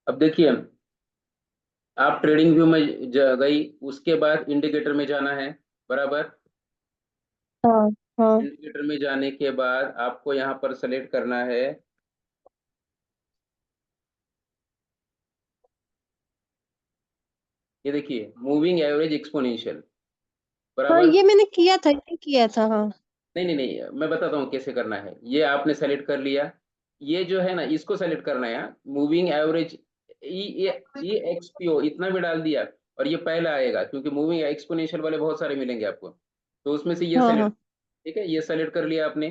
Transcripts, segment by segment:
अब देखिए, आप ट्रेडिंग व्यू में गई, उसके बाद इंडिकेटर में जाना है। बराबर। हाँ हाँ। इंडिकेटर में जाने के बाद आपको यहाँ पर सेलेक्ट करना है, ये देखिए, मूविंग एवरेज एक्सपोनेंशियल। हाँ बराबर। ये मैंने किया था, ये किया था हाँ। नहीं नहीं नहीं, मैं बताता हूँ कैसे करना है। ये आपने सेलेक्ट कर लिया, ये जो है ना, इसको सेलेक्ट करना है, मूविंग एवरेज। ई एक्सपीओ इतना भी डाल दिया, और ये पहला आएगा, क्योंकि मूविंग एक्सपोनेंशियल वाले बहुत सारे मिलेंगे आपको, तो उसमें से ये हाँ सेलेक्ट। हाँ। ठीक है, ये सेलेक्ट कर लिया आपने।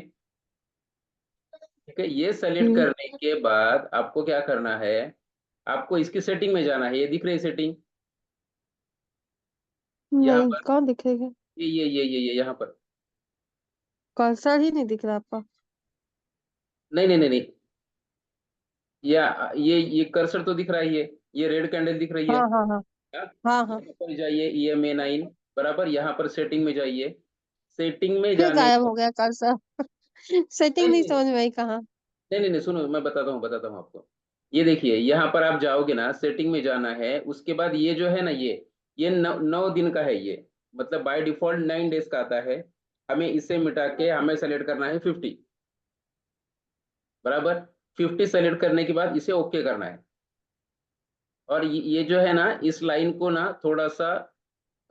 ठीक है, ये सेलेक्ट हम्म। करने के बाद आपको क्या करना है, आपको इसकी सेटिंग में जाना है। ये दिख रही है सेटिंग, यहाँ नहीं पर। कहाँ दिखेगा? ये यहाँ पर। कर्सर ही नहीं दिख रहा आपका। नहीं नहीं नहीं नहीं, ये कर्सर तो दिख रहा है, ये रेड कैंडल दिख रही है। हाँ हाँ हाँ। हाँ? हाँ हाँ। यहाँ पर जाइए, EMA 9। बराबर, यहाँ पर सेटिंग में जाइए। सेटिंग में फिर जाने गायब के, हो गया कर्सर। नहीं सेटिंग नहीं नहीं समझ में आई कहाँ। नहीं नहीं नहीं, सुनो, मैं बताता हूँ आपको। ये देखिए, यहाँ पर आप जाओगे ना, सेटिंग में जाना है, उसके बाद ये जो है ना, ये 9 दिन का है ये। मतलब बाय डिफॉल्ट 9 डेज का आता है। हमें इसे मिटा के हमें सेलेक्ट करना है 50। बराबर। 50 सेलेक्ट करने के बाद इसे ओके करना है। और ये जो है ना, इस लाइन को ना थोड़ा सा,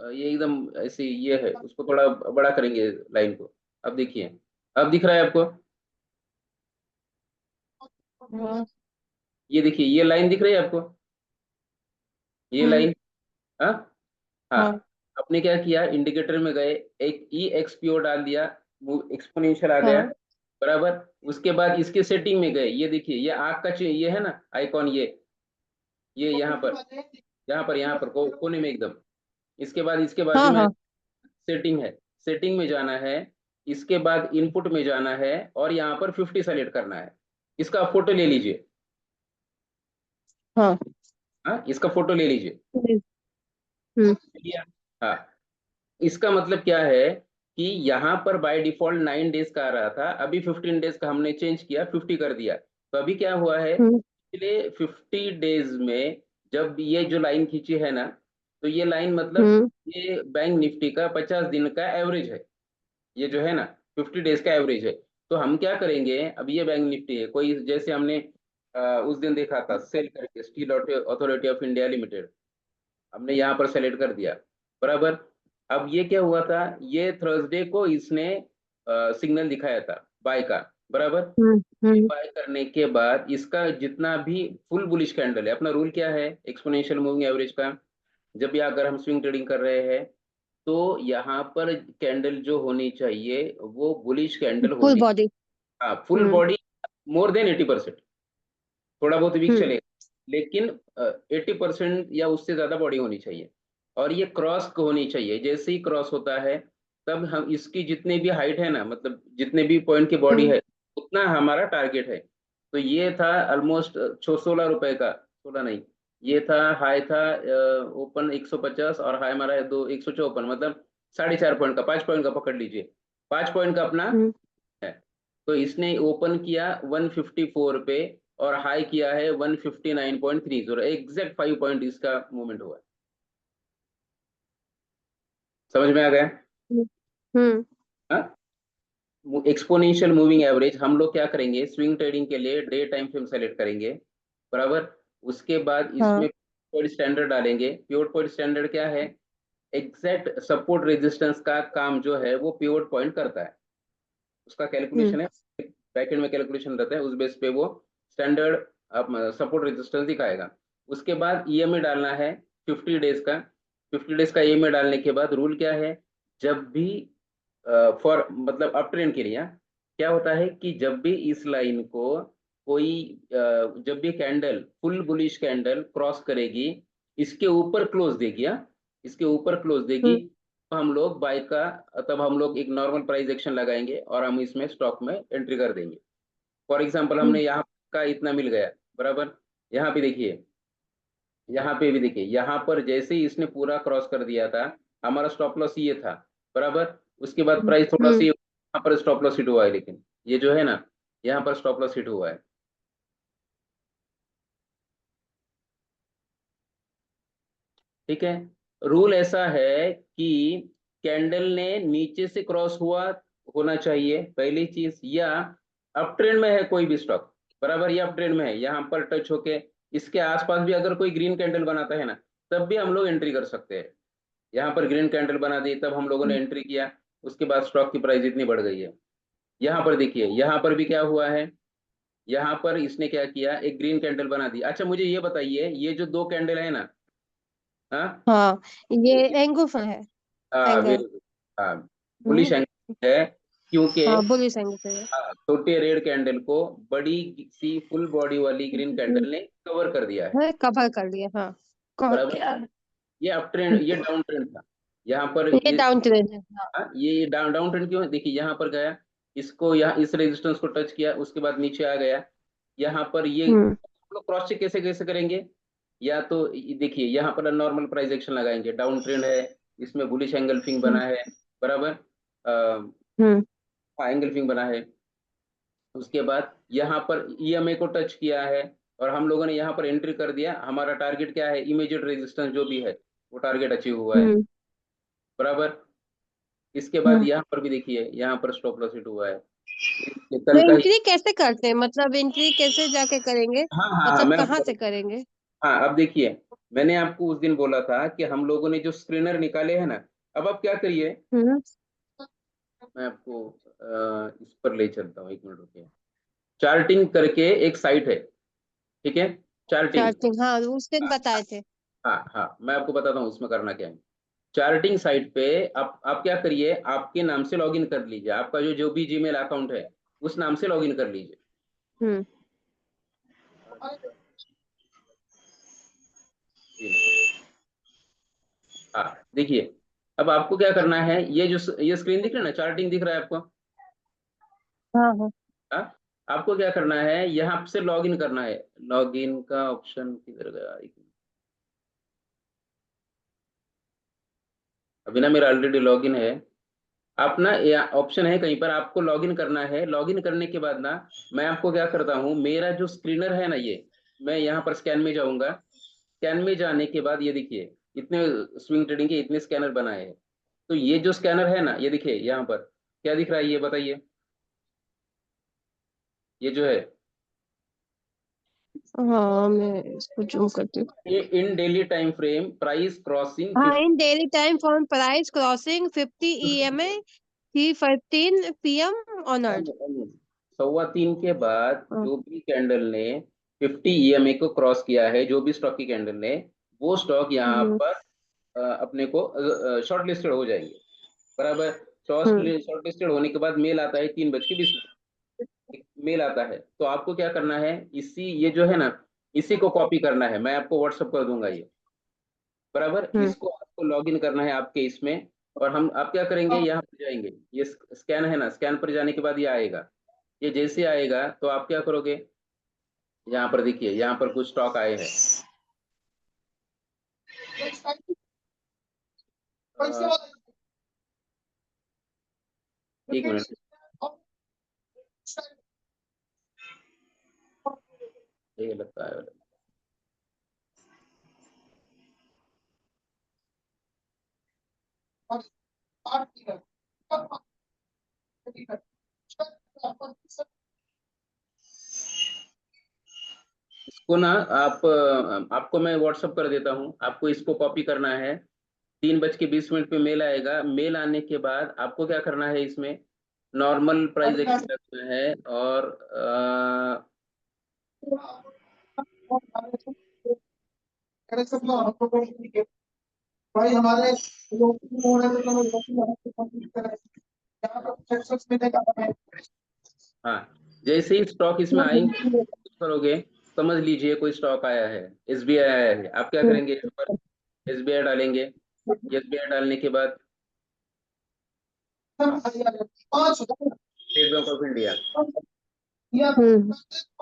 ये एकदम ऐसे ये है, उसको थोड़ा बड़ा करेंगे लाइन को। अब देखिए, अब दिख रहा है आपको? हाँ। ये देखिए, ये लाइन दिख रही है आपको? ये हम्म। लाइन। हाँ। हाँ। हाँ आपने क्या किया, इंडिकेटर में गए, एक EXPO डाल दिया, एक्सपोनेंशियल आ गया। हाँ। बराबर। उसके बाद इसके सेटिंग में गए, ये देखिए, ये आग का ये है ना आइकॉन, ये यहाँ पर कोने में एकदम। इसके बाद इसके बाजू हाँ में हाँ। सेटिंग है। सेटिंग में जाना है, इसके बाद इनपुट में जाना है, और यहाँ पर 50 सेलेक्ट करना है। इसका फोटो ले लीजिए। हाँ। हाँ, इसका फोटो ले लीजिए। हम्म। हम्म। लिया। हाँ। इसका मतलब क्या है, कि यहाँ पर बाय डिफॉल्ट 9 डेज का आ रहा था, अभी 15 डेज का हमने चेंज किया, 50 कर दिया। तो अभी क्या हुआ है, हम्म। पिछले 50 डेज में जब ये जो लाइन खींची है ना, तो ये लाइन मतलब, हम्म। ये बैंक निफ्टी का 50 दिन का एवरेज है। ये जो है ना, 50 डेज का एवरेज है। तो हम क्या करेंगे, अब ये बैंक निफ्टी है, कोई जैसे हमने उस दिन देखा था, सेल करके, steel authority of India limited, हमने यहाँ पर सेलेक्ट कर दिया। बराबर। अब ये क्या हुआ था, ये थर्सडे को इसने सिग्नल दिखाया था बाय का। बराबर। हम्म। ये हम्म। बाय करने के बाद इसका जितना भी फुल बुलिश कैंडल है, अपना रूल क्या है एक्सपोनेंशियल मूविंग एवरेज का, जब भी अगर हम स्विंग ट्रेडिंग कर रहे हैं, तो यहाँ पर कैंडल जो होनी चाहिए, वो बुलिश कैंडल फुल होनी। बॉडी। हाँ, full hmm. Body, more than 80%। थोड़ा बहुत वीक हम्म। चलेगा, लेकिन 80% या उससे ज्यादा बॉडी होनी चाहिए। और ये क्रॉस होनी चाहिए, जैसे ही क्रॉस होता है, तब हम इसकी जितनी भी हाइट है ना, मतलब जितने भी पॉइंट की बॉडी हम्म। है, उतना हमारा टारगेट है। तो ये था ऑलमोस्ट 16 रुपए का, 16 नहीं, ये था, हाई था, ओपन 150, और हाई हमारा है दो 154, मतलब 4.5 पॉइंट का, 5 पॉइंट का पकड़ लीजिए, 5 पॉइंट का अपना हम्म। है। तो इसने ओपन किया 154 पे, और हाई किया है 159.30, एग्जैक्ट 5 पॉइंट इसका मूवमेंट हुआ है। समझ में आ गया? हम्म। हम्म। हाँ। एक्सपोनेंशियल मूविंग एवरेज हम लोग क्या करेंगे, स्विंग ट्रेडिंग के लिए डे टाइम फ्रेम सेलेक्ट करेंगे। बराबर। उसके बाद हाँ। इसमें पॉइंट स्टैंडर्ड डालेंगे। प्योर पॉइंट स्टैंडर्ड क्या है, एग्जैक्ट सपोर्ट रेजिस्टेंस का काम जो है वो प्योर पॉइंट करता है, उसका हम्म। कैलकुलेशन है, बैकएंड में कैलकुलेशन रहता है, उस बेस पे वो स्टैंडर्ड सपोर्ट रेजिस्टेंस दिखाएगा। उसके बाद EMA डालना है 50 डेज का। 50 डेज का EMA डालने के बाद रूल क्या है, जब भी फॉर मतलब अप ट्रेंड के लिए, क्या होता है कि जब भी इस लाइन को कोई जब भी candle full bullish candle cross करेगी, इसके ऊपर क्लोज देगी, इसके ऊपर क्लोज देगी, हम्म। तो हम लोग बाय का, तब हम लोग एक नॉर्मल प्राइस एक्शन लगाएंगे, और हम इसमें स्टॉक में एंट्री कर देंगे। फॉर एग्जांपल हमने हम्म। यहाँ का इतना मिल गया। बराबर। यहाँ पे देखिए, यहाँ पे भी देखिए, यहाँ पर जैसे ही इसने पूरा क्रॉस कर दिया था, हमारा स्टॉप लॉस ये था। बराबर। उसके बाद प्राइस थोड़ा सा हम्म। यहाँ पर स्टॉप लॉस हिट हुआ है, लेकिन ये जो है ना, यहाँ पर स्टॉप लॉस हिट हुआ है। ठीक है। रूल ऐसा है कि कैंडल ने नीचे से क्रॉस होना चाहिए पहली चीज, या अप ट्रेंड में है कोई भी स्टॉक, बराबर, ये अप ट्रेंड में है, यहाँ पर टच होके इसके आसपास भी अगर कोई ग्रीन कैंडल बनाता है ना, तब भी हम लोग एंट्री कर सकते हैं। यहाँ पर ग्रीन कैंडल बना दी, तब हम लोगों ने एंट्री किया, उसके बाद स्टॉक की प्राइस इतनी बढ़ गई है। यहाँ पर देखिए, यहाँ पर भी क्या हुआ है, यहाँ पर इसने क्या किया, एक ग्रीन कैंडल बना दी। अच्छा मुझे ये बताइए, ये जो दो कैंडल है ना, हाँ, हाँ, ये एंगूफा है, वेरी एंगल। गुड, हाँ, बुलिश हम्म। एंगल है, क्योंकि हाँ, बुलिश एंगल है। छोटे रेड कैंडल को बड़ी सी फुल बॉडी वाली ग्रीन कैंडल ने कवर कर दिया है, कवर कर लिया, हाँ। कवर बराबर। किया। ये अप ट्रेंड, ये डाउन ट्रेंड था, यहाँ पर ये डाउन ट्रेंड है, हाँ। ये डाउन डाउन ट्रेंड क्यों है, देखिए यहाँ पर गया, इसको यहाँ इस रेजिस्टेंस को टच किया, उसके बाद नीचे आ गया, यहाँ पर ये हम्म। लोग क्रॉस चेक कैसे कैसे करेंगे, या तो देखिए यहाँ पर नॉर्मल प्राइस एक्शन लगाएंगे, डाउन ट्रेंड है, इसमें बुलिश एंगल्फिंग हम्म। बना है, बराबर, हम्म। एंगल्फिंग बना है। उसके बाद यहाँ पर ईएमए को टच किया है, और हम लोगों ने यहाँ पर एंट्री कर दिया, हमारा टारगेट क्या है, इमीडिएट रेजिस्टेंस जो भी है वो टारगेट अचीव हुआ है, हम्म। बराबर। इसके बाद हम्म। यहाँ पर भी देखिए, यहाँ पर स्टॉप लॉस हिट हुआ है, ये तो कल का ही। एंट्री कैसे करते हैं, मतलब एंट्री कैसे जाके करेंगे? हाँ हाँ हाँ, मतलब मैं कहाँ आपको, से करेंगे? हाँ अब देखिए, मैंने आपको उस दिन बोला था कि हम लोगों ने जो स्क्रीनर निकाले हैं ना, अब आप क्या करिए, हम्म। मैं आपको इस पर ले चलता हूँ, 1 मिनट रुकिए। चार्टिंग करके एक साइट है, ठीक है, चार्टिंग। चार्टिंग, हाँ, उस दिन बताए थे। हाँ हाँ, मैं आपको बताता हूँ उसमें करना क्या है। चार्टिंग साइट पे आप क्या करिए, आपके नाम से लॉगिन कर लीजिए, आपका जो जो भी जीमेल अकाउंट है उस नाम से लॉगिन कर लीजिए। हम्म। हाँ देखिए, अब आपको क्या करना है, ये जो ये स्क्रीन दिख रहा है ना, चार्टिंग दिख रहा है आपको, हाँ, हाँ। हाँ, आपको क्या करना है, यहाँ से लॉगिन करना है, लॉगिन का ऑप्शन किधर गया, एक मिनट। अभी ना मेरा ऑलरेडी लॉगिन है, आप ना ऑप्शन है कहीं पर, आपको लॉगिन करना है, लॉगिन करने के बाद ना मैं आपको क्या करता हूँ, मेरा जो स्क्रीनर है ना ये, मैं यहाँ पर स्कैन में जाऊंगा, स्कैन में जाने के बाद ये देखिए, इतने स्विंग ट्रेडिंग के इतने स्कैनर बनाए हैं, तो ये जो स्कैनर है ना, ये देखिए यहाँ पर क्या दिख रहा है, ये बताइए, ये जो है, हाँ, मैं इसको जूम करती हूँ। ये in daily time frame price crossing हाँ, in daily time for price crossing 50 EMA 3:15 PM honoured. 3:15 के बाद जो भी कैंडल ने 50 ईएमए को क्रॉस किया है, जो भी स्टॉक की कैंडल ने, वो स्टॉक यहाँ हम्म। पर अपने को शॉर्ट लिस्टेड हो जाएंगे, बराबर। हम्म। शॉर्ट लिस्टेड होने के बाद मेल आता है 3:20 मेल आता है, तो आपको क्या करना है, इसी ये जो है ना, इसी को कॉपी करना है, मैं आपको व्हाट्सअप कर दूंगा ये, बराबर, हम्म। इसको आपको लॉगिन करना है आपके इसमें, और हम आप क्या करेंगे, यहाँ पर जाएंगे, ये स्कैन है ना, स्कैन पर जाने के बाद ये आएगा, ये जैसे आएगा तो आप क्या करोगे, यहाँ पर देखिए, यहाँ पर कुछ स्टॉक आए हैं, अ, एक मिनट, ये लगता है, इसको ना आप आपको मैं व्हाट्सअप कर देता हूँ, आपको इसको कॉपी करना है, 3:20 पे मेल आएगा, मेल आने के बाद आपको क्या करना है, इसमें नॉर्मल प्राइस एक्शन रखना है, और भाई हमारे लोग हो रहे थे तो लोग मिलेगा। हाँ, जैसे ही स्टॉक इसमें आएंगे, कुछ करोगे, समझ लीजिए कोई स्टॉक आया है, एसबीआई आया है, आप क्या करेंगे, यहाँ पर एसबीआई डालेंगे, एसबीआई डालने के बाद स्टेट बैंक ऑफ इंडिया,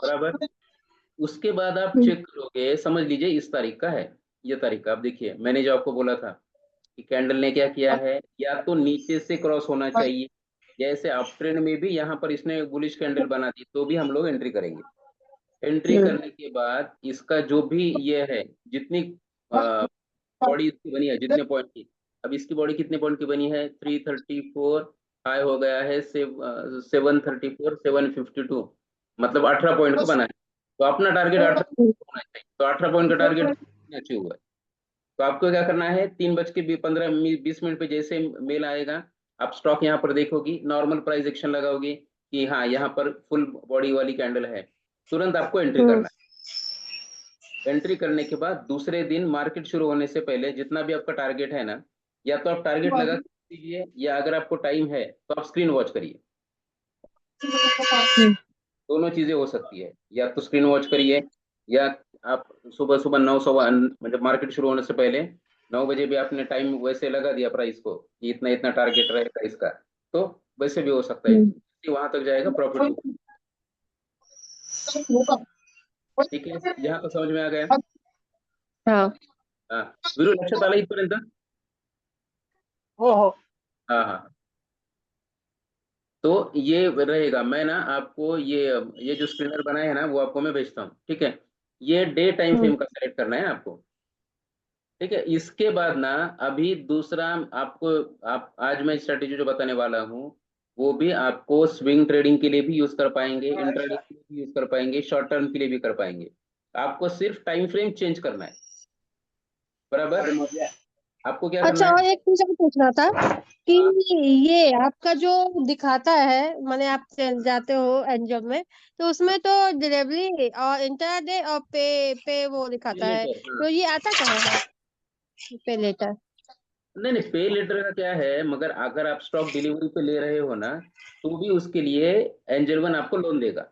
बराबर। उसके बाद आप चेक करोगे, समझ लीजिए इस तारीख का है, ये तारीख का, आप देखिए मैंने जो आपको बोला था कि कैंडल ने क्या किया है, या तो नीचे से क्रॉस होना चाहिए, जैसे अप ट्रेंड में भी यहाँ पर इसने बुलिश कैंडल बना दी, तो भी हम लोग एंट्री करेंगे, एंट्री करने के बाद इसका जो भी ये है, जितनी बॉडी इसकी बनी है जितने पॉइंट की। अब इसकी बॉडी कितने पॉइंट की बनी है? 334, हाई हो गया है 734, 752, मतलब 18 पॉइंट का बना है। तो अपना टारगेट 18 होना चाहिए, तो 18 पॉइंट का टारगेट अचीव हुआ है। तो आपको क्या करना है, 3:15-20 पे जैसे मेल आएगा, आप स्टॉक यहाँ पर देखोगी, नॉर्मल प्राइस एक्शन लगाओगी कि हाँ यहाँ पर फुल बॉडी वाली कैंडल है, तुरंत आपको एंट्री करना है। एंट्री करने के बाद दूसरे दिन मार्केट शुरू होने से पहले जितना भी आपका टारगेट है ना, या तो आप टारगेट लगा दीजिए, या अगर आपको टाइम है तो आप स्क्रीन वॉच करिए। दोनों चीजें हो सकती है, या तो स्क्रीन वॉच करिए, या आप सुबह सुबह 9 सवा मतलब मार्केट शुरू होने से पहले 9 बजे भी आपने टाइम वैसे लगा दिया प्राइस को कि इतना इतना टारगेट रहेगा इसका, तो वैसे भी हो सकता है, वहां तक जाएगा प्रॉफिट। ठीक है, यहाँ तो समझ में आ गया। हाँ हाँ वीरू, लक्षात आलं इथपर्यंत? हो हो हाँ हाँ, तो ये रहेगा। मैं ना आपको ये जो स्क्रीनर बनाया है ना, वो आपको मैं भेजता हूँ, ठीक है। ये डे टाइम फ्रेम का सेलेक्ट करना है आपको, ठीक है। इसके बाद ना अभी दूसरा आपको, आप आज मैं स्ट्रेटेजी जो बताने वाला हूँ, वो भी आपको स्विंग ट्रेडिंग के लिए भी यूज कर पाएंगे, इंट्राडे के लिए भी यूज कर पाएंगे, शॉर्ट टर्म के लिए भी कर पाएंगे। आपको सिर्फ टाइम फ्रेम चेंज करना है, बराबर। आपको क्या करना अच्छा, है? और एक चीज और पूछना था कि हाँ, ये आपका जो दिखाता है, माने आप चल जाते हो एंजल में, तो उसमें तो डिलीवरी और इंटरडे और पे वो दिखाता है, लेटर, हाँ। तो ये आता कहाँ है पे लेटर? नहीं नहीं, पे लेटर का क्या है, मगर अगर आप स्टॉक डिलीवरी पे ले रहे हो ना, तो भी उसके लिए एंजल वन आपको लोन देगा।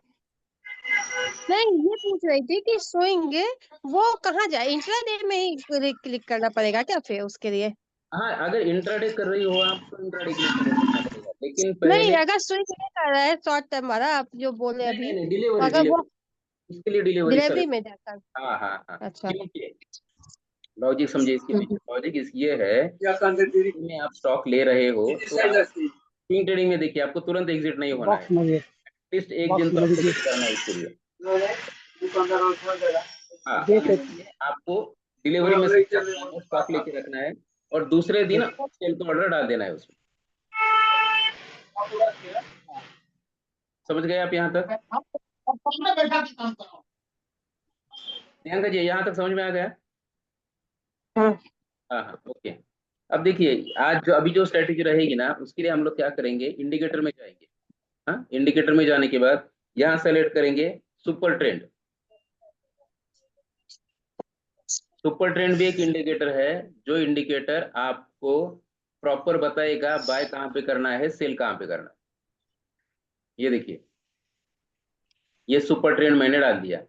नहीं, ये पूछ रही थी कि सोएंगे वो कहाँ जाए, इंट्राडे में ही क्लिक करना पड़ेगा क्या फिर उसके लिए? हाँ, अगर इंट्राडे कर रही हो आप तो इंट्राडे के लिए सेलेक्ट करना पड़ेगा, लेकिन नहीं, पहले। अगर स्विंग नहीं कर रहा है शॉर्ट टर्म वाला, आप जो बोले नहीं नहीं अभी, नहीं, डिलीवरी अगर वो डिलीवरी, उसके लिए डिलीवरी डिलीवरी सेलेक्ट। में जाता है। हाँ हाँ हाँ, अच्छा। क्योंकि लॉजिक समझिए इसके हम्म। पीछे, लॉजिक इस ये है में आप स्टॉक ले रहे हो तो आप स्विंग ट्रेडिंग में देखिए, आपको तुरंत एग्जिट नहीं होना है, बॉक्स मध्ये एटलीस्ट एक दिन बॉक्स तो मध्ये आपको दे वेट करना है इसके लिए। हाँ, दे ते इसलिए आपको डिलीवरी में सेट करना है, स्टॉक लेके रखना है, और दूसरे दिन सेल का ऑर्डर डाल देना है उसमें। समझ गए आप यहाँ तक? सामने बैठा के काम करो प्रियंका जी, यहाँ तक समझ में आ गया? हाँ। हाँ हाँ, ओके। अब देखिए, आज जो अभी जो स्ट्रेटेजी रहेगी ना, उसके लिए हम लोग क्या करेंगे, इंडिकेटर में जाएंगे। हाँ, इंडिकेटर में जाने के बाद यहाँ सेलेक्ट करेंगे सुपर ट्रेंड। सुपर ट्रेंड भी एक इंडिकेटर है, जो इंडिकेटर आपको प्रॉपर बताएगा बाय कहाँ पे करना है, सेल कहाँ पे करना है। ये देखिए, ये सुपर ट्रेंड मैंने डाल दिया।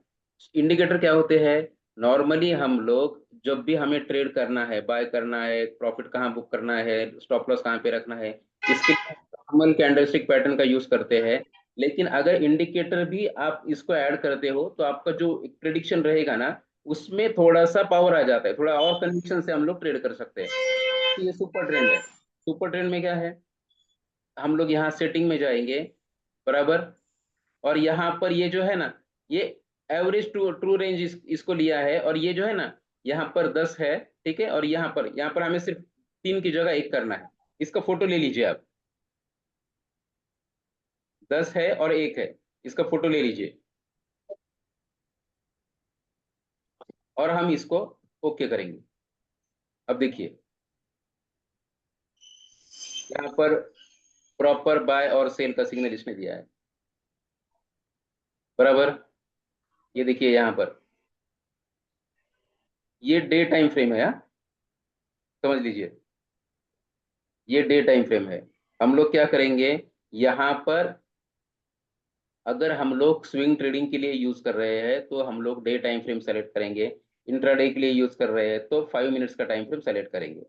इंडिकेटर क्या होते हैं? नॉर्मली हम लोग जब भी हमें ट्रेड करना है, बाय करना है, प्रॉफिट कहाँ बुक करना है, स्टॉप लॉस कहाँ पे रखना है, इसके लिए नॉर्मल कैंडलस्टिक पैटर्न का यूज करते हैं। लेकिन अगर इंडिकेटर भी आप इसको ऐड करते हो, तो आपका जो प्रिडिक्शन रहेगा ना, उसमें थोड़ा सा पावर आ जाता है, थोड़ा और कन्विक्शन से हम लोग ट्रेड कर सकते हैं। तो ये सुपर ट्रेंड है। सुपर ट्रेंड में क्या है, हम लोग यहाँ सेटिंग में जाएंगे, बराबर। और यहाँ पर ये जो है ना, ये एवरेज ट्रू ट्रू रेंज इसको लिया है, और ये जो है ना, यहाँ पर 10 है, ठीक है। और यहाँ पर हमें सिर्फ 3 की जगह 1 करना है। इसका फोटो ले लीजिए आप, 10 है और 1 है, इसका फोटो ले लीजिए, और हम इसको ओके करेंगे। अब देखिए, यहाँ पर प्रॉपर बाय और सेल का सिग्नल इसने दिया है, बराबर। ये देखिए यहाँ पर, ये डे टाइम फ्रेम है, हाँ? समझ लीजिए, ये डे टाइम फ्रेम है। हम लोग क्या करेंगे, यहाँ पर अगर हम लोग स्विंग ट्रेडिंग के लिए यूज कर रहे हैं तो हम लोग डे टाइम फ्रेम सेलेक्ट करेंगे, इंट्राडे के लिए यूज कर रहे हैं तो 5 मिनट्स का टाइम फ्रेम सेलेक्ट करेंगे,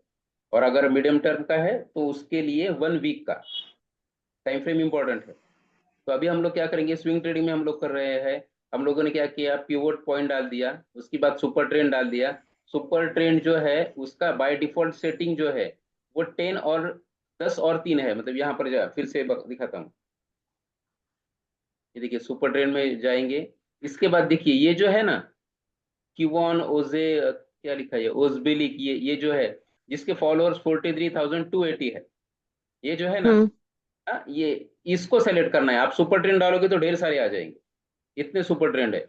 और अगर मीडियम टर्म का है तो उसके लिए 1 वीक का टाइम फ्रेम इंपॉर्टेंट है। तो अभी हम लोग क्या करेंगे, स्विंग ट्रेडिंग में हम लोग कर रहे हैं, हम लोगों ने क्या किया, पिवोट पॉइंट डाल दिया, उसके बाद सुपर ट्रेंड डाल दिया। सुपर ट्रेंड जो है उसका बाय डिफॉल्ट सेटिंग जो है, वो 10 और 3 है, मतलब यहाँ पर फिर से दिखाता हूँ। ये देखिए, सुपर ट्रेंड में जाएंगे। इसके बाद देखिए, ये जो है ना, क्यूबॉन ओजे क्या लिखा है, ओजबिलिक, ये जो है जिसके फॉलोअर्स 43,280 है, ये जो है ना, ये इसको सेलेक्ट करना है। आप सुपर ट्रेंड डालोगे तो ढेर सारे आ जाएंगे, इतने सुपर ट्रेंड है।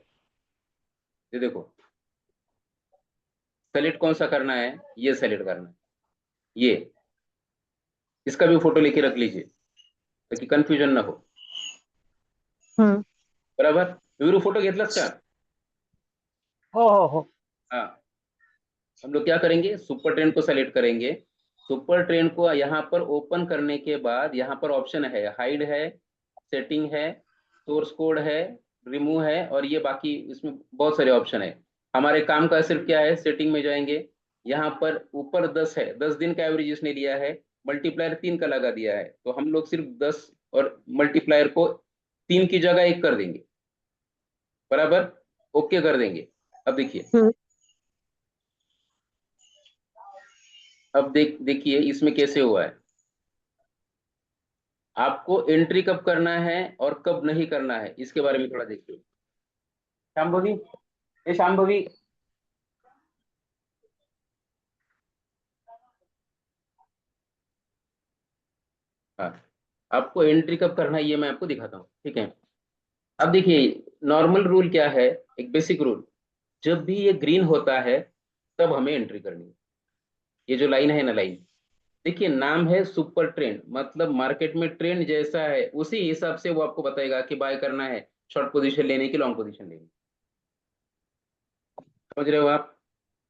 ये देखो, सेलेक्ट कौन सा करना है, ये सेलेक्ट करना है, ये इसका भी फोटो लेके रख लीजिए ताकि कंफ्यूजन ना हो। बराबर, वीरू फोटो घेतलास का? हो. हाँ, हम लोग क्या करेंगे, सुपर ट्रेंड को सेलेक्ट करेंगे। सुपर ट्रेंड को यहाँ पर ओपन करने के बाद यहाँ पर ऑप्शन है, हाइड है, सेटिंग है, सोर्स कोड है, रिमूव है, और ये बाकी इसमें बहुत सारे ऑप्शन है। हमारे काम का सिर्फ क्या है, सेटिंग में जाएंगे, यहाँ पर ऊपर 10 है, 10 दिन का एवरेज इसने लिया है, मल्टीप्लायर 3 का लगा दिया है, तो हम लोग सिर्फ 10 और मल्टीप्लायर को 3 की जगह 1 कर देंगे। बराबर, ओके कर देंगे। अब देखिए, अब देखिए इसमें कैसे हुआ है। आपको एंट्री कब करना है और कब नहीं करना है, इसके बारे में थोड़ा देखिए। शांभवी, ए शांभवी, हाँ, आपको एंट्री कब करना है ये मैं आपको दिखाता हूँ, ठीक है। अब देखिए, नॉर्मल रूल क्या है, एक बेसिक रूल, जब भी ये ग्रीन होता है तब हमें एंट्री करनी है। ये जो लाइन है ना, लाइन, देखिए नाम है सुपर ट्रेंड, मतलब मार्केट में ट्रेंड जैसा है उसी हिसाब से वो आपको बताएगा कि बाय करना है, शॉर्ट पोजीशन लेने की, लॉन्ग पोजीशन लेनी। समझ रहे हो आप?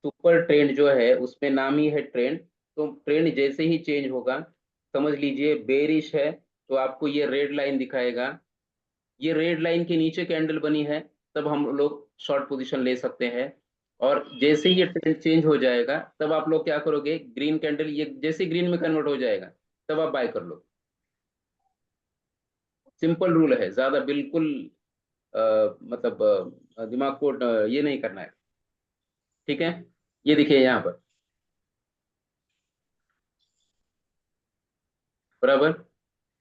सुपर ट्रेंड जो है उसमें नाम ही है ट्रेंड, तो ट्रेंड जैसे ही चेंज होगा, समझ लीजिए बेरिश है तो आपको ये रेड लाइन दिखाएगा, ये रेड लाइन के नीचे कैंडल बनी है, तब हम लोग शॉर्ट पोजीशन ले सकते हैं। और जैसे ही ये ट्रेंड चेंज हो जाएगा तब आप लोग क्या करोगे, ग्रीन कैंडल ये जैसे ग्रीन में कन्वर्ट हो जाएगा तब आप बाय कर लो। सिंपल रूल है, ज्यादा बिल्कुल मतलब दिमाग को ये नहीं करना है, ठीक है। ये देखिए यहाँ पर, बराबर।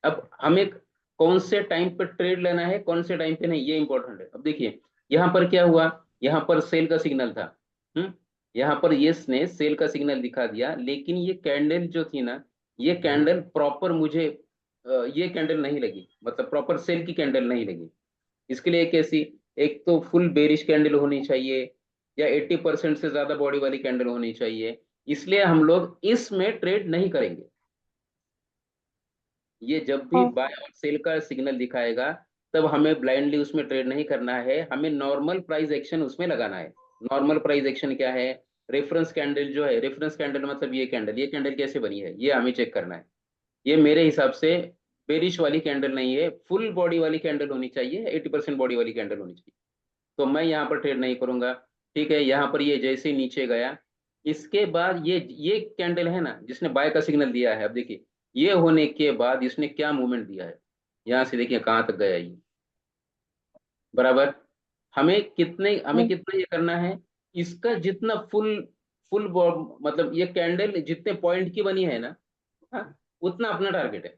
अब हमें कौन से टाइम पर ट्रेड लेना है, कौन से टाइम पे नहीं, ये इंपॉर्टेंट है। अब देखिए यहाँ पर क्या हुआ, यहाँ पर सेल का सिग्नल था, यहाँ पर यस ने सेल का सिग्नल दिखा दिया, लेकिन ये कैंडल जो थी ना, ये कैंडल प्रॉपर मुझे ये कैंडल नहीं लगी, मतलब प्रॉपर सेल की कैंडल नहीं लगी। इसके लिए कैसी, एक तो फुल बेरिश कैंडल होनी चाहिए या 80% से ज्यादा बॉडी वाली कैंडल होनी चाहिए, इसलिए हम लोग इसमें ट्रेड नहीं करेंगे। ये जब भी बाय और सेल का सिग्नल दिखाएगा तब हमें ब्लाइंडली उसमें ट्रेड नहीं करना है, हमें नॉर्मल प्राइस एक्शन उसमें लगाना है। नॉर्मल प्राइस एक्शन क्या है, रेफरेंस कैंडल जो है, रेफरेंस कैंडल मतलब ये कैंडल कैसे बनी है ये हमें चेक करना है। ये मेरे हिसाब से बेरिश वाली कैंडल नहीं है, फुल बॉडी वाली कैंडल होनी चाहिए, 80% बॉडी वाली कैंडल होनी चाहिए, तो मैं यहाँ पर ट्रेड नहीं करूंगा। ठीक है, यहाँ पर ये जैसे ही नीचे गया, इसके बाद ये कैंडल है ना जिसने बाय का सिग्नल दिया है, अब देखिए ये होने के बाद इसने क्या मूवमेंट दिया है, यहाँ से देखिए कहाँ तक गया ये। बराबर, हमें कितना ये करना है, इसका जितना फुल फुल मतलब ये कैंडल जितने पॉइंट की बनी है ना, हाँ, उतना अपना टारगेट है।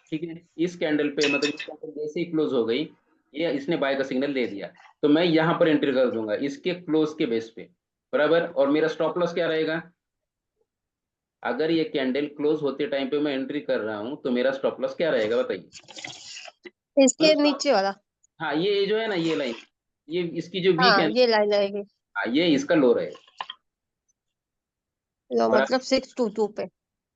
ठीक है, इस कैंडल पे मतलब इस कैंडल जैसे ही क्लोज हो गई, ये इसने बाय का सिग्नल दे दिया, तो मैं यहाँ पर एंट्री कर दूंगा इसके क्लोज के बेस पे। बराबर, और मेरा स्टॉप लॉस क्या रहेगा, अगर ये कैंडल क्लोज होते टाइम पे मैं एंट्री कर रहा हूँ तो मेरा स्टॉप लॉस क्या रहेगा बताइए। इसके नीचे वाला। हाँ, ये जो है ना, ये लाइन, ये इसकी जो वीक हाँ, है ना, ये लाइन रहेगी। हाँ, ये इसका लो रहेगा। लो बराबर, मतलब 622 पे।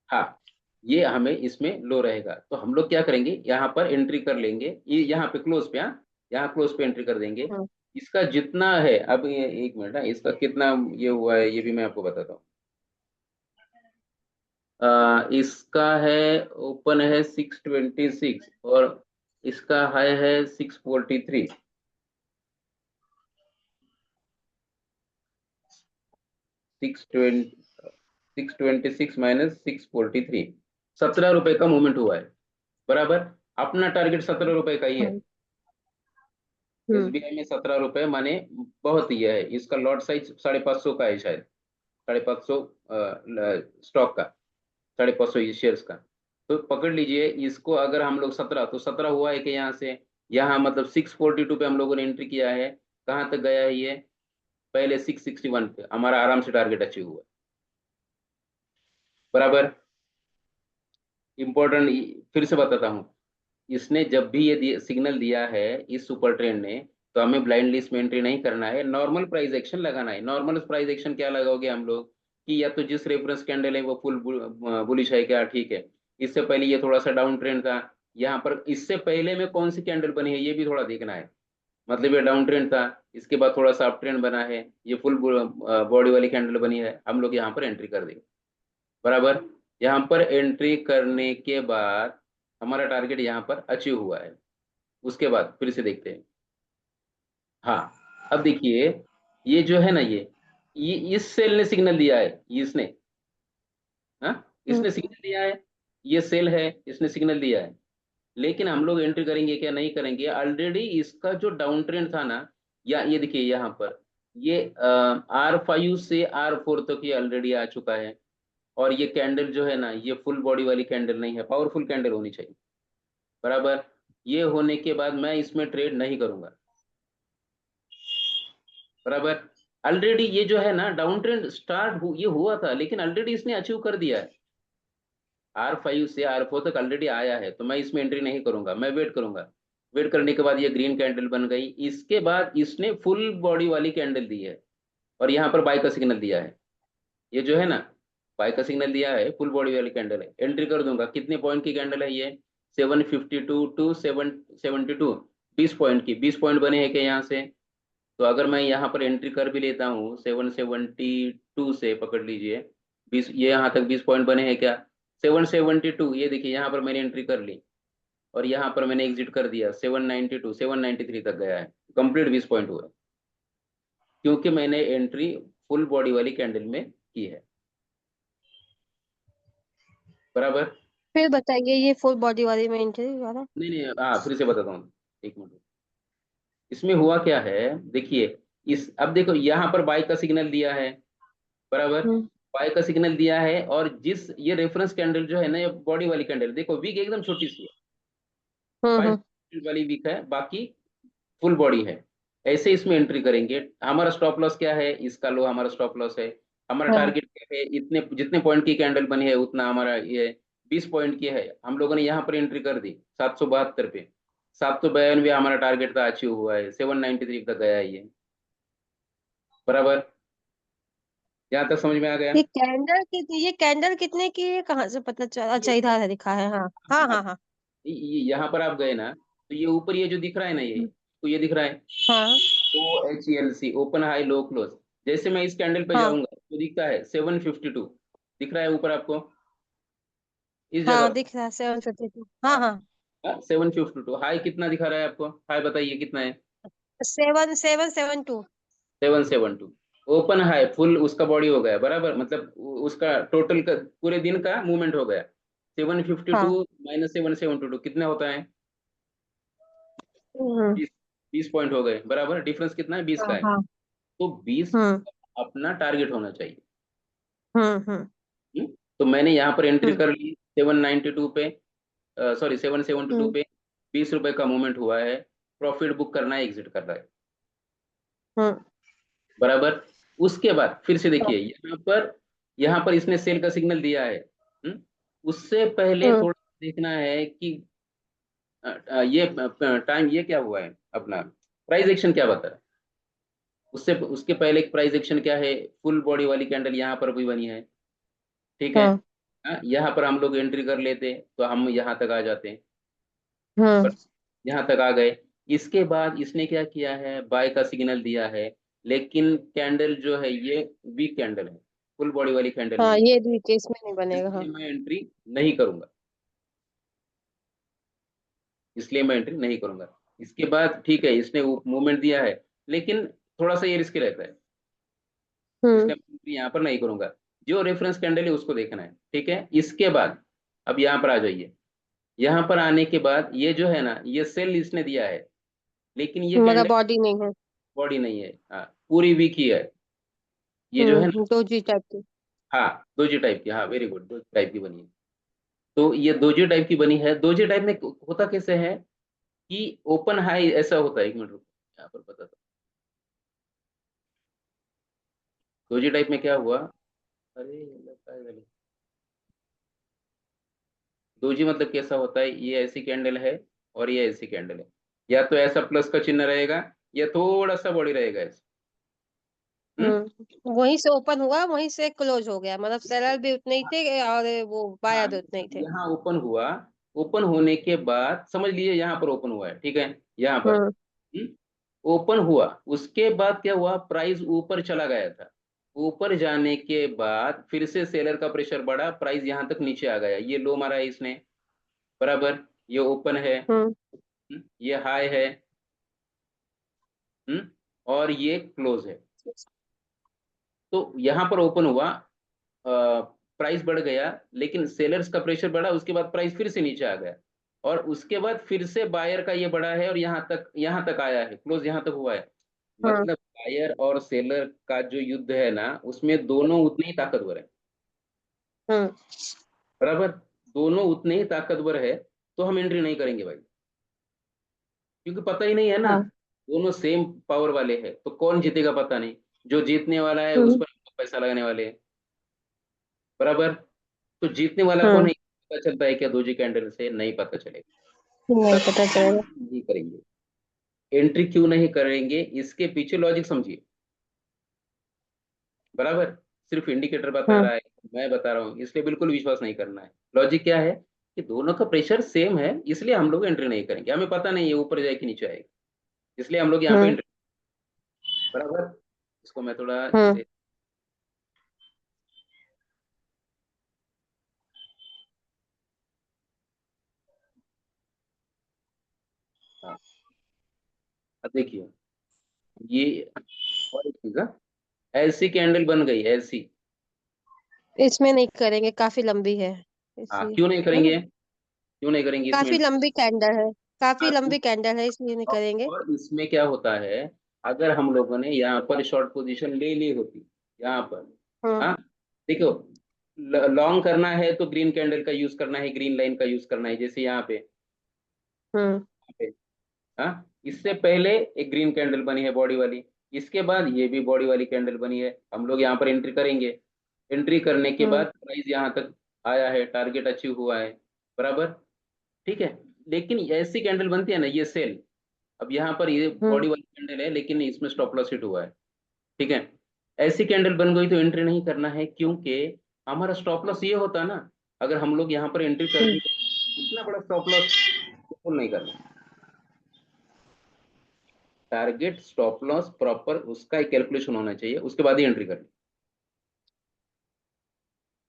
हाँ, ये हमें इसमें लो रहेगा, तो हम लोग क्या करेंगे, यहाँ पर एंट्री कर लेंगे, ये यहाँ पे क्लोज पे, हाँ, यहाँ क्लोज पे एंट्री कर देंगे। हम्म इसका जितना है, अब ये एक मिनट है, इसका कितना ये हुआ है ये भी मैं आपको बताता हूँ। इसका है, ओपन है 626 और इसका हाई है 643। 626 माइनस 643, 17 रुपए का मूवमेंट हुआ है। बराबर, अपना टारगेट 17 रुपए का ही है। हम्म हम्म एसबीआई में 17 रुपए माने बहुत ही है, इसका लॉट साइज 550 का है शायद, 550 स्टॉक का, 550 शेयर्स का। तो पकड़ लीजिए इसको, अगर हम लोग 17, तो 17 हुआ है कि यहाँ से यहाँ मतलब 642 पे हम लोगों ने एंट्री किया है, कहाँ तक गया है ये, पहले 661 पे हमारा आराम से टारगेट अचीव हुआ, बराबर। इंपॉर्टेंट, फिर से बताता हूँ, इसने जब भी ये सिग्नल दिया है इस सुपर ट्रेंड ने, तो हमें ब्लाइंड लिस्ट में एंट्री नहीं करना है, नॉर्मल प्राइस एक्शन लगाना है। नॉर्मल प्राइस एक्शन क्या लगाओगे हम लोग, कि या तो जिस रेफरेंस कैंडल है वो फुल बुलिश है क्या, ठीक है। इससे पहले ये थोड़ा सा डाउन ट्रेंड था, यहाँ पर इससे पहले में कौन सी कैंडल बनी है ये भी थोड़ा देखना है। मतलब ये डाउन ट्रेंड था, इसके बाद थोड़ा सा अप ट्रेंड बना है, ये फुल बॉडी वाली कैंडल बनी है, हम लोग यहाँ पर एंट्री कर देंगे, बराबर। यहाँ पर एंट्री करने के बाद हमारा टारगेट यहाँ पर अचीव हुआ है। उसके बाद फिर से देखते हैं। हाँ, अब देखिए, ये जो है ना, ये इस सेल ने सिग्नल दिया है, इसने, हाँ, इसने सिग्नल दिया है, ये सेल है, इसने सिग्नल दिया है। लेकिन हम लोग एंट्री करेंगे क्या, नहीं करेंगे। ऑलरेडी इसका जो डाउन ट्रेंड था ना, या ये देखिए यहाँ पर, ये R5 से R4 तक ये ऑलरेडी आ चुका है। और ये कैंडल जो है ना, ये फुल बॉडी वाली कैंडल नहीं है, पावरफुल कैंडल होनी चाहिए, बराबर। ये होने के बाद मैं इसमें ट्रेड नहीं करूंगा, बराबर। ऑलरेडी ये जो है ना डाउन ट्रेंड ये हुआ था, लेकिन ऑलरेडी इसने अचीव कर दिया है। R5 से R4 तक ऑलरेडी आया है, तो मैं इसमें एंट्री नहीं करूंगा, मैं वेट करूंगा। वेट करने के बाद ये ग्रीन कैंडल बन गई, इसके बाद इसने फुल बॉडी वाली कैंडल दी है, और यहाँ पर बाय का सिग्नल दिया है। ये जो है ना, बाय का सिग्नल दिया है, फुल बॉडी वाली कैंडल है, एंट्री कर दूंगा। कितने पॉइंट की कैंडल है ये, 752 टू 772, 20 पॉइंट की, 20 पॉइंट बने हैं क्या यहाँ से। तो अगर मैं यहाँ पर एंट्री कर भी लेता हूँ 772 से, पकड़ लीजिए 20, ये यहाँ तक 20 पॉइंट बने हैं क्या, 772, ये देखिए यहाँ पर मैंने एंट्री कर ली, और यहाँ पर मैंने एग्जिट कर दिया, 792 793 तक गया है, कंप्लीट 20 पॉइंट हुआ, क्योंकि मैंने एंट्री फुल बॉडी वाली कैंडल में की है, बराबर। फिर बताइए ये फुल बॉडी वाली में एंट्री वाला। नहीं नहीं, हाँ फिर से बताता हूँ, एक मिनट। इसमें हुआ क्या है, देखिए, इस अब देखो यहाँ पर बाय का सिग्नल दिया है, बराबर। हम्म बाय का सिग्नल दिया है, और जिस ये रेफरेंस कैंडल जो है ना, ये बॉडी वाली कैंडल, देखो वीक एकदम छोटी सी है, हम्म 5 वाली वीक है, बाकी फुल बॉडी है। ऐसे इसमें एंट्री करेंगे। हमारा स्टॉप लॉस क्या है, इसका लो हमारा स्टॉप लॉस है। हमारा हाँ टारगेट क्या है, इतने जितने पॉइंट की कैंडल बनी है उतना हमारा ये 20 पॉइंट की है, हम लोगों ने यहाँ पर एंट्री कर दी 772 पे। 792 हमारा टारगेट था, अचीव हुआ है, 793 तक गया है ये, बराबर। यहाँ तक समझ में आ गया। ये कैंडल कितने की है, कहाँ से पता चला। अच्छा, इधर है, दिखा है। हाँ हाँ हाँ हाँ। यहाँ पर आप गए ना, तो ये ऊपर ये जो दिख रहा है ना, ये हम्म, तो ये दिख रहा है हाँ OHLC, open high low close. जैसे मैं इस कैंडल पे हाँ जाऊंगा तो दिखता है 752, दिख रहा है ऊपर आपको, इस जगह हाँ, दिख रहा है 752। हाँ हाँ, पर 752। हाई कितना दिखा रहा है आपको, हाई बताइए कितना है, 7772। 772। ओपन हाई फुल उसका बॉडी हो गया, बराबर, मतलब उसका टोटल का पूरे दिन का मूवमेंट हो गया। 752 हाँ माइनस 772 कितने होता है, हम्म 20। 20 पॉइंट हो गए, बराबर। डिफरेंस कितना है, 20 का हाँ है। हाँ तो 20 हम्म अपना टारगेट होना चाहिए। हम्म। हम्म? तो मैंने यहाँ पर एंट्री हम्म कर ली 792 पे, सॉरी 772 हम्म पे, 20 रुपए का मूवमेंट हुआ है, प्रॉफिट बुक करना है, एग्जिट करना है, हम्म बराबर। उसके बाद फिर से हाँ, देखिए, यहाँ पर इसने सेल का सिग्नल दिया है। उससे पहले हम्म थोड़ा देखना है कि ये टाइम ये क्या हुआ है अपना, प्राइस एक्शन क्या बता रहा है। उससे उसके पहले प्राइस एक्शन क्या है, फुल बॉडी वाली कैंडल यहाँ पर भी बनी है, ठीक है। हाँ यहाँ पर हम लोग एंट्री कर लेते तो हम यहाँ तक आ जाते, पर हम्म यहाँ तक आ गए। इसके बाद इसने क्या किया है, बाय का सिग्नल दिया है, लेकिन कैंडल जो है ये वीक कैंडल है, फुल बॉडी वाली कैंडल हाँ, नहीं है, ये भी केस में नहीं बनेगा। हाँ इसलिए मैं एंट्री नहीं करूंगा, इसलिए मैं एंट्री नहीं करूंगा। इसके बाद ठीक है, इसने मूवमेंट दिया है, लेकिन थोड़ा सा ये रिस्क रहता है, हम्म इसलिए मैं एंट्री यहाँ पर नहीं करूंगा। जो रेफरेंस कैंडल है उसको देखना है, ठीक है। इसके बाद अब यहाँ पर आ जाइए। यहाँ पर आने के बाद ये जो है ना, ये सेल इसने दिया है, लेकिन ये मगर कैंडल बॉडी नहीं है। बॉडी नहीं है, हाँ, पूरी वीक ही है। ये जो है ना, दो जी टाइप की। हाँ, दोजी टाइप की, हाँ वेरी गुड, दोजी टाइप की बनी है। तो ये दोजी टाइप की बनी है। दोजी टाइप में होता कैसे है कि ओपन हाई ऐसा होता है, एक मिनट रुको, यहाँ पर बताता डोजी टाइप में क्या हुआ, अरे लगता है डोजी मतलब कैसा होता है, ये ऐसी कैंडल है और ये ऐसी कैंडल है, या तो ऐसा प्लस का चिन्ह रहेगा या थोड़ा सा बॉडी रहेगा ऐसा। वहीं से ओपन हुआ, वहीं से क्लोज हो गया, मतलब सेलर भी उतने ही थे और वो हाँ, बायर भी उतने ही थे। यहाँ ओपन हुआ, ओपन होने के बाद समझ लीजिए यहाँ पर ओपन हुआ है, ठीक है, यहाँ पर हम्म ओपन हुआ, उसके बाद क्या हुआ, प्राइस ऊपर चला गया था, ऊपर जाने के बाद फिर से सेलर का प्रेशर बढ़ा, प्राइस यहाँ तक नीचे आ गया, ये लो मारा है इसने, बराबर, ये ओपन है, हम्म ये हाई है, और ये क्लोज है। तो यहाँ पर ओपन हुआ, प्राइस बढ़ गया, लेकिन सेलर्स का प्रेशर बढ़ा, उसके बाद प्राइस फिर से नीचे आ गया, और उसके बाद फिर से बायर का ये बढ़ा है और यहाँ तक आया है, क्लोज यहाँ तक हुआ है। हम्म मतलब बायर और सेलर का जो युद्ध है ना, उसमें दोनों उतने ही ताकतवर है, हम्म बराबर, दोनों उतने ही ताकतवर है, तो हम एंट्री नहीं करेंगे भाई, क्योंकि पता ही नहीं है ना, हाँ दोनों सेम पावर वाले हैं, तो कौन जीतेगा पता नहीं, जो जीतने वाला है उस हम्म पर पैसा लगाने वाले हैं, बराबर। तो जीतने वाला कौन हम्म है, पता चलता है क्या दोजी कैंडल से, नहीं पता चलेगा। नहीं तब पता चलेगा। नहीं करेंगे, एंट्री क्यों नहीं करेंगे, इसके पीछे लॉजिक समझिए, बराबर, सिर्फ इंडिकेटर बता हम्म रहा है, मैं बता रहा हूँ, इसलिए बिल्कुल विश्वास नहीं करना है। लॉजिक क्या है कि दोनों का प्रेशर सेम है, इसलिए हम लोग एंट्री नहीं करेंगे, हमें पता नहीं है ऊपर जाए कि नीचे आएगा, इसलिए हम लोग यहाँ पे हम्म एंट्री, बराबर। इसको मैं थोड़ा हम्म इसे, हाँ, अब देखिए, ये और एक चीज, ऐसी कैंडल बन गई ऐसी, इसमें नहीं करेंगे, काफी लंबी है हाँ, इसी, क्यों नहीं है ना? करेंगे, क्यों नहीं करेंगे इसमें काफी entry? लंबी कैंडल है, काफी हाँ, लंबी कैंडल है, इसलिए नहीं करेंगे। और इसमें क्या होता है, अगर हम लोगों ने यहाँ पर शॉर्ट पोजीशन ले ली होती, यहाँ पर, हम्म हाँ, देखो, लॉन्ग करना है तो ग्रीन कैंडल का यूज करना है, ग्रीन लाइन का यूज करना है, जैसे हम्म यहाँ पे, हाँ, इससे पहले एक ग्रीन कैंडल बनी है बॉडी वाली, इसके बाद ये भी बॉडी वाली कैंडल बनी है, हम लोग यहाँ पर एंट्री करेंगे, एंट्री करने के हम्म बाद प्राइस यहाँ तक आया है, टारगेट अचीव हुआ है, बराबर, ठीक है, लेकिन ऐसी कैंडल बनती है ना, ये सेल, अब यहाँ पर ये हम्म बॉडी वाली कैंडल है, लेकिन इसमें स्टॉप लॉस हिट हुआ है, ठीक है, ऐसी कैंडल बन गई तो एंट्री नहीं करना है, क्योंकि हमारा स्टॉप लॉस ये होता है ना, अगर हम लोग यहाँ पर एंट्री कर हम्म भी, इतना बड़ा स्टॉप लॉस बिल्कुल नहीं करना, टारगेट स्टॉप लॉस प्रॉपर उसका एक कैलकुलेशन होना चाहिए, उसके बाद ही एंट्री करनी,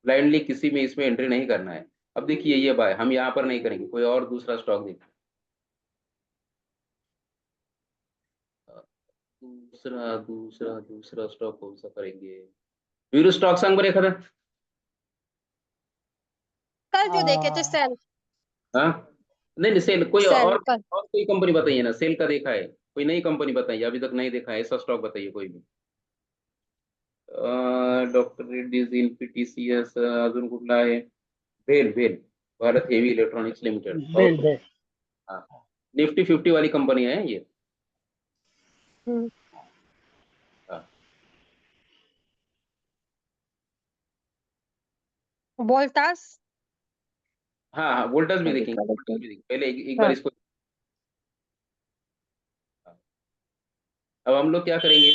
ब्लाइंडली किसी में इसमें एंट्री नहीं करना है। अब देखिए ये बाय हम यहाँ पर नहीं करेंगे, कोई और दूसरा स्टॉक देखिए, दूसरा दूसरा दूसरा स्टॉक कौन सा करेंगे, वीरू स्टॉक सांग बरं एखादा, कल जो देखे थे सेल, हाँ, नहीं नहीं सेल कोई सेल कल। और कोई कंपनी बताइए ना, सेल का देखा है, कोई नई कंपनी बताइए, अभी तक नहीं देखा है ऐसा स्टॉक, बताइए कोई भी, डॉक्टर रेड्डीज, इन्फिटीसीएस, अजून कुठला आहे, भेल भेल, Bharat heavy electronics limited, bell और बेल। हाँ, निफ्टी 50 वाली कंपनी है ये, हम्म हाँ, वोल्टास। हाँ हाँ, वोल्टास भी अभी देखेंगे, कल वोल्टास भी देखेंगे, पहले एक बार हाँ। इसको, हाँ। अब हम लोग क्या करेंगे,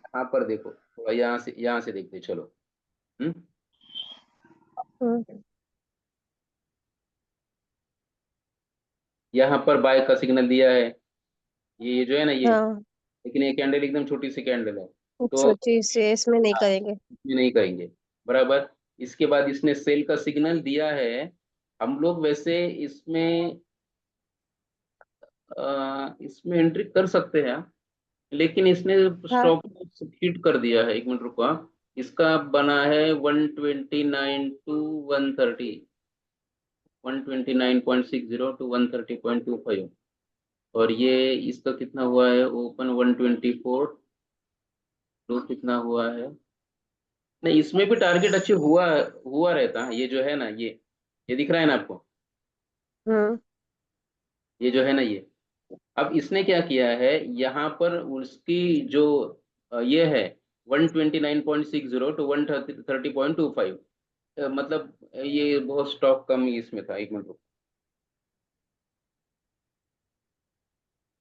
यहाँ पर देखो थोड़ा, यहाँ से देखते हैं, चलो, हम्म, हम्म यहाँ पर बाय का सिग्नल दिया है, ये जो है ना ये, हाँ, लेकिन ये कैंडल एकदम छोटी सी कैंडल है, तो छोटी से इसमें नहीं हाँ, करेंगे। इसमें नहीं करेंगे, बराबर। इसके बाद इसने सेल का सिग्नल दिया है, हम लोग वैसे इसमें एंट्री कर सकते हैं, लेकिन इसने हाँ स्टॉप हिट कर दिया है, एक मिनट रुको, इसका बना है 129 टू 130, 129.60 टू 130.25, और ये इसका कितना हुआ है ओपन, 124, तो कितना हुआ है, नहीं इसमें भी टारगेट अच्छे हुआ हुआ रहता है, ये जो है ना ये दिख रहा है ना आपको, हम्म ये जो है ना ये, अब इसने क्या किया है, यहाँ पर उसकी जो ये है 129.60 to 130.25, मतलब ये बहुत स्टॉक कम ही इसमें था। एक मिनट रुको।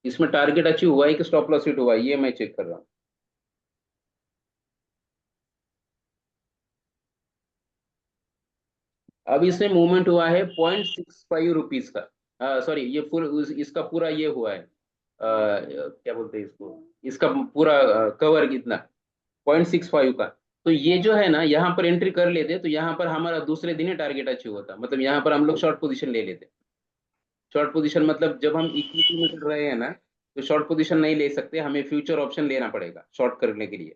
इसमें टारगेट अचीव हुआ है कि स्टॉप लॉस हिट हुआ है, ये मैं चेक कर रहा हूँ। अब इसमें मूवमेंट हुआ है 0.65 रुपीज का, सॉरी ये फुल इसका पूरा ये हुआ है, क्या बोलते हैं इसको, इसका पूरा कवर कितना 0.65 का। तो ये जो है ना, यहाँ पर एंट्री कर लेते तो यहाँ पर हमारा दूसरे दिन ही टारगेट अचीव होता, मतलब यहाँ पर हम लोग शॉर्ट पोजीशन ले लेते। शॉर्ट पोजीशन मतलब जब हम इक्विटी में कर रहे हैं ना, तो शॉर्ट पोजीशन नहीं ले सकते, हमें फ्यूचर ऑप्शन लेना पड़ेगा शॉर्ट करने के लिए।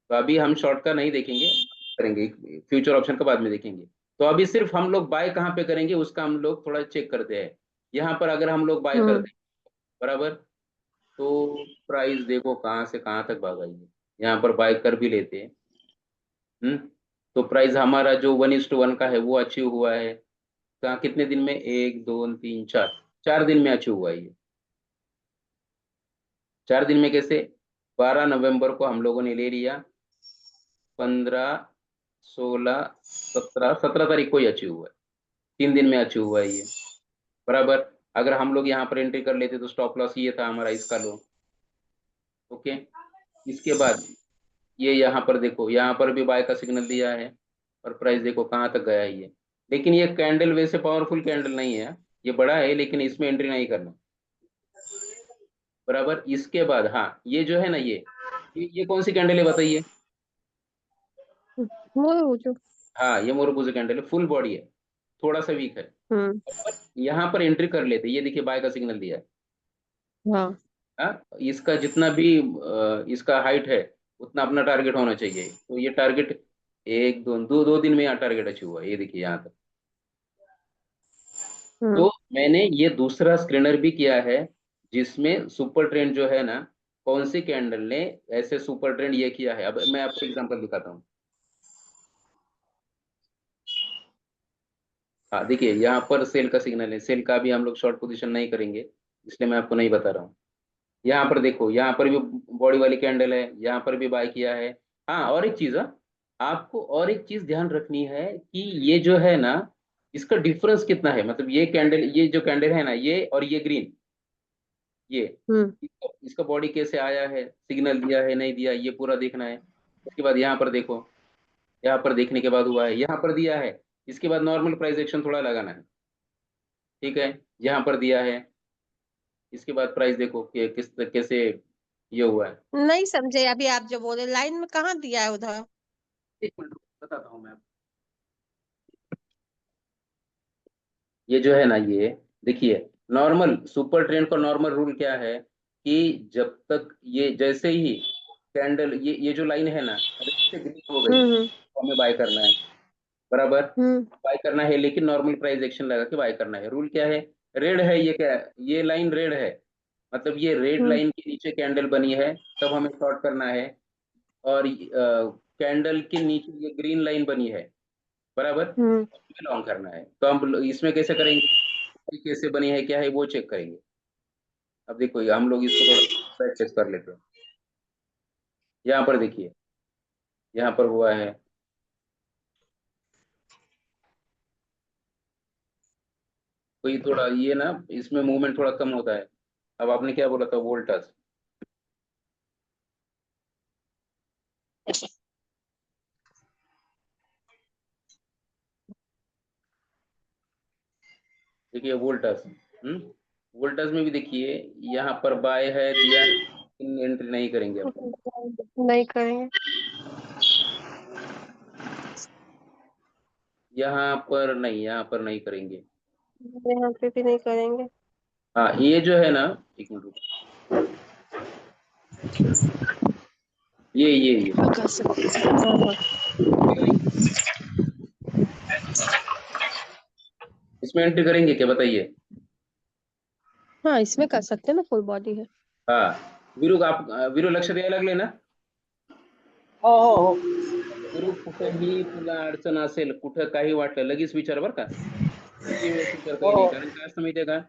तो अभी हम शॉर्ट का नहीं देखेंगे, करेंगे फ्यूचर ऑप्शन का बाद में देखेंगे। तो अभी सिर्फ हम लोग बाय कहाँ पे करेंगे उसका हम लोग थोड़ा चेक करते हैं। यहाँ पर अगर हम लोग बाय करते हैं बराबर, तो प्राइस देखो कहाँ से कहाँ तक भागा है। यहाँ पर बाय कर भी लेते हैं। तो प्राइस हमारा जो 1:1 का है वो अचीव हुआ है। कहाँ कितने दिन में, 1 2 3 4, 4 दिन में अचीव हुआ है ये। 4 दिन में कैसे, 12 नवंबर को हम लोगों ने ले लिया, 15 16 17 17 तारीख को ही अचीव हुआ है। 3 दिन में अचीव हुआ है ये बराबर। अगर हम लोग यहाँ पर एंट्री कर लेते तो स्टॉप लॉस ये था हमारा, इसका लो। ओके, इसके बाद ये यहाँ पर देखो, यहाँ पर भी बाय का सिग्नल दिया है और प्राइस देखो कहाँ तक गया है ये। लेकिन ये कैंडल वैसे पावरफुल कैंडल नहीं है, ये बड़ा है लेकिन इसमें एंट्री नहीं करना बराबर। इसके बाद हाँ, ये जो है ना ये कौन सी कैंडल है बताइए। वो जो हाँ, ये मोरबूजा कैंडल है, फुल बॉडी है, थोड़ा सा वीक है। हम्म और यहाँ पर एंट्री कर लेते, ये देखिए बाय का सिग्नल दिया है। हाँ हाँ, इसका जितना भी इसका हाइट है उतना अपना टारगेट होना चाहिए। तो ये टारगेट एक दो दिन में यहाँ टारगेट अचीव हुआ है, ये देखिए यहाँ तक। तो हम्म मैंने ये दूसरा स्क्रीनर भी किया है जिसमें सुपर ट्रेंड जो है ना, कौन सी कैंडल ने ऐसे सुपर ट्रेंड ये किया है। अब मैं आपको एग्जांपल दिखाता हूँ। हाँ देखिए, यहाँ पर सेल का सिग्नल है, सेल का भी हम लोग शॉर्ट पोजीशन नहीं करेंगे, इसलिए मैं आपको नहीं बता रहा हूँ। यहाँ पर देखो, यहाँ पर भी बॉडी वाली कैंडल है, यहाँ पर भी बाय किया है। हाँ, और एक चीज है, आपको और एक चीज ध्यान रखनी है कि ये जो है ना, इसका डिफरेंस कितना है, मतलब ये कैंडल, ये जो कैंडल है ना, ये और ये ग्रीन, ये हम्म इसका बॉडी कैसे आया है, सिग्नल दिया है नहीं दिया, ये पूरा देखना है। उसके बाद यहाँ पर देखो, यहाँ पर देखने के बाद हुआ है, यहाँ पर दिया है, इसके बाद नॉर्मल प्राइस एक्शन थोड़ा लगाना है। ठीक है, यहाँ पर दिया है, इसके बाद प्राइस देखो कि किस कैसे ये हुआ है। नहीं समझे अभी आप जो बोले, लाइन में कहाँ दिया है उधर? एक मिनट बताता हूँ मैं आपको। ये जो है ना, ये देखिए, नॉर्मल सुपर ट्रेंड का नॉर्मल रूल क्या है कि जब तक ये जैसे ही कैंडल, ये जो लाइन है ना, अगर इससे ग्रीन हो गई हम्म तो हमें बाय करना है बराबर। हम्म बाय करना है लेकिन नॉर्मल प्राइस एक्शन लगा के बाय करना है। रूल क्या है, रेड है ये, क्या है? ये लाइन रेड है, मतलब ये रेड हम्म लाइन के नीचे कैंडल बनी है, तब हमें शॉर्ट करना है। और कैंडल के नीचे ये ग्रीन लाइन बनी है बराबर, हम्म लॉन्ग करना है। तो हम इसमें कैसे करेंगे, कैसे बनी है क्या है वो चेक करेंगे। अब देखो, ये हम लोग इसको थोड़ा प्रैक्टिस कर लेते हैं। यहाँ पर देखिए, यहाँ पर हुआ है, कोई थोड़ा ये ना, इसमें मूवमेंट थोड़ा कम होता है। अब आपने क्या बोला था, वोल्टास। देखिए वोल्टास, वोल्टास में भी देखिए, यहाँ पर बाय है दिया, एंट्री नहीं करेंगे अब। नहीं करेंगे। यहाँ पर नहीं, यहाँ पर नहीं करेंगे। यहाँ पे भी नहीं करेंगे। हाँ, ये जो है ना, एक मिनट रुको। ये क्या कर सकते हैं? हाँ इसमें एंट्री करेंगे क्या बताइए। हाँ, इसमें कर सकते हैं ना, फुल बॉडी है। हाँ, वीरू आप वीरू लक्ष द्यायला लागले ना। हो हो हो वीरू, कुठेही तुला अडचण असेल, कुठं काही वाटलं लगेच विचार बरं का, किती वेळेस विचार हो काही नाही, हो कारण काय असतं माहितीये का,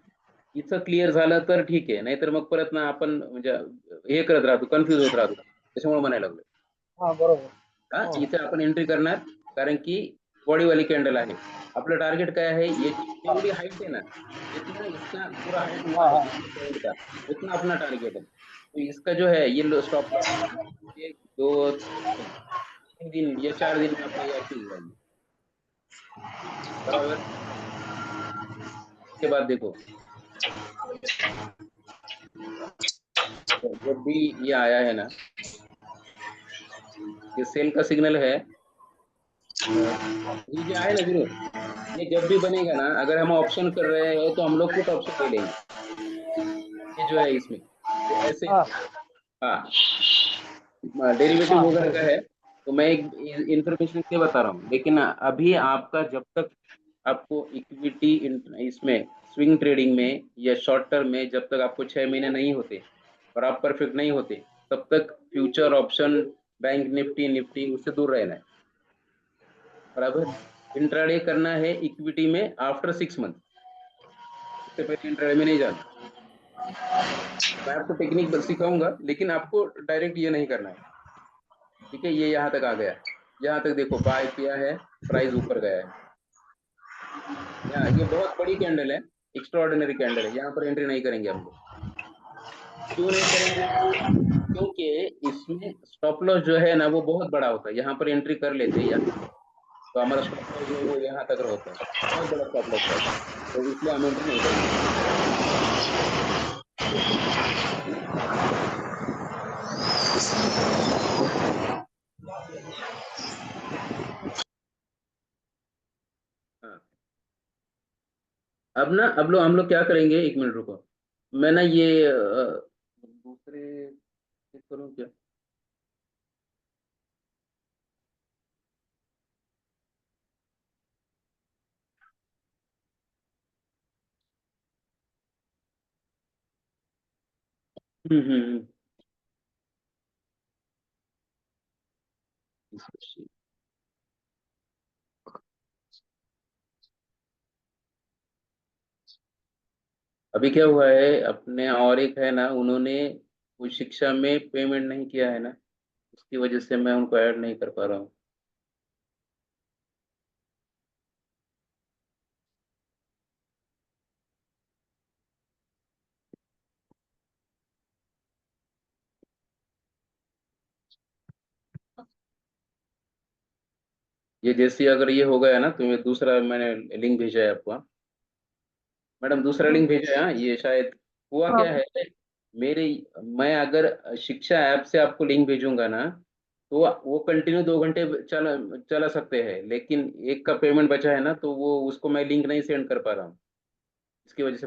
इथं क्लिअर झालं तर ठीक आहे, नाहीतर मग परत ना आपण म्हणजे हे करत राहतो, कन्फ्युज होत राहतो। त्याच्यामुळे म्हणायला लागलो. हा बरोबर. हा, हो. इथे आपण एंट्री करणार, कारण की बॉडीवाली कॅन्डल आहे. आपलं टार्गेट काय आहे, याची जेवढी हाईट आहे ना, जितना इसका पूरा हाइट हुआ हाँ है हाँ इसके पॉइंट का, उतना अपना टारगेट है. तो इसका जो है ये स्टॉप लॉस 1, 2, 3 दिन या 4 दिन में अपना ये अचीव हो जाएंगे. बराबर. उसके बाद देखो, तो जब भी ये आया है ना, ये सेल का सिग्नल है. ये जो है ना गुरु, ये जब भी बनेगा ना, अगर हम ऑप्शन कर रहे हैं तो हम लोग पुट ऑप्शन ले लेंगे. ये जो है इसमें ये ऐसे, हाँ हाँ, डेरिवेटिव हाँ वगैरह बोलो। का है. तो मैं एक इंफॉर्मेशन के बता रहा हूँ, लेकिन अभी आपका जब तक आपको इक्विटी इसमें स्विंग ट्रेडिंग में या शॉर्ट टर्म में जब तक आपको 6 महीने नहीं होते और आप परफेक्ट नहीं होते, तब तक फ्यूचर ऑप्शन, बैंक निफ्टी उससे दूर रहना है. बराबर. इंट्राडे करना है इक्विटी में आफ्टर 6 मंथ, उससे पहले इंट्राडे में नहीं जाना. मैं आपको टेक्निक सिखाऊंगा, लेकिन आपको डायरेक्ट ये नहीं करना है. ठीक है, ये यहाँ तक आ गया. यहाँ तक देखो, बाय किया है, प्राइस ऊपर गया है. यहाँ ये बहुत बड़ी कैंडल है, एक्स्ट्राऑर्डिनरी कैंडल है, यहाँ पर एंट्री नहीं करेंगे हम लोग. क्यों नहीं करेंगे? क्योंकि इसमें स्टॉप लॉस जो है ना वो बहुत बड़ा होता है. यहाँ पर एंट्री कर लेते हैं यहाँ, तो हमारा स्टॉप लॉस जो है वो यहाँ तक होता है, बहुत बड़ा स्टॉप लॉस है, तो इसलिए हम एंट्री नहीं करेंगे. हाँ, अब ना, अब लोग हम लोग क्या करेंगे, 1 मिनट रुको. मैं ना ये दूसरे चेक करूँ क्या? हम्म. अभी क्या हुआ है अपने, और एक है ना, उन्होंने कुछ शिक्षा में पेमेंट नहीं किया है ना, उसकी वजह से मैं उनको ऐड नहीं कर पा रहा हूँ. ये जैसे अगर ये हो गया ना, तो मैं दूसरा, मैंने लिंक भेजा है आपको. हाँ? मैडम, दूसरा लिंक भेजा है. हाँ, ये शायद हुआ क्या हाँ है, मेरे, मैं अगर शिक्षा ऐप से आपको लिंक भेजूंगा ना, तो वो कंटिन्यू 2 घंटे चला चला सकते हैं, लेकिन एक का पेमेंट बचा है ना, तो वो उसको मैं लिंक नहीं सेंड कर पा रहा हूँ. इसकी वजह से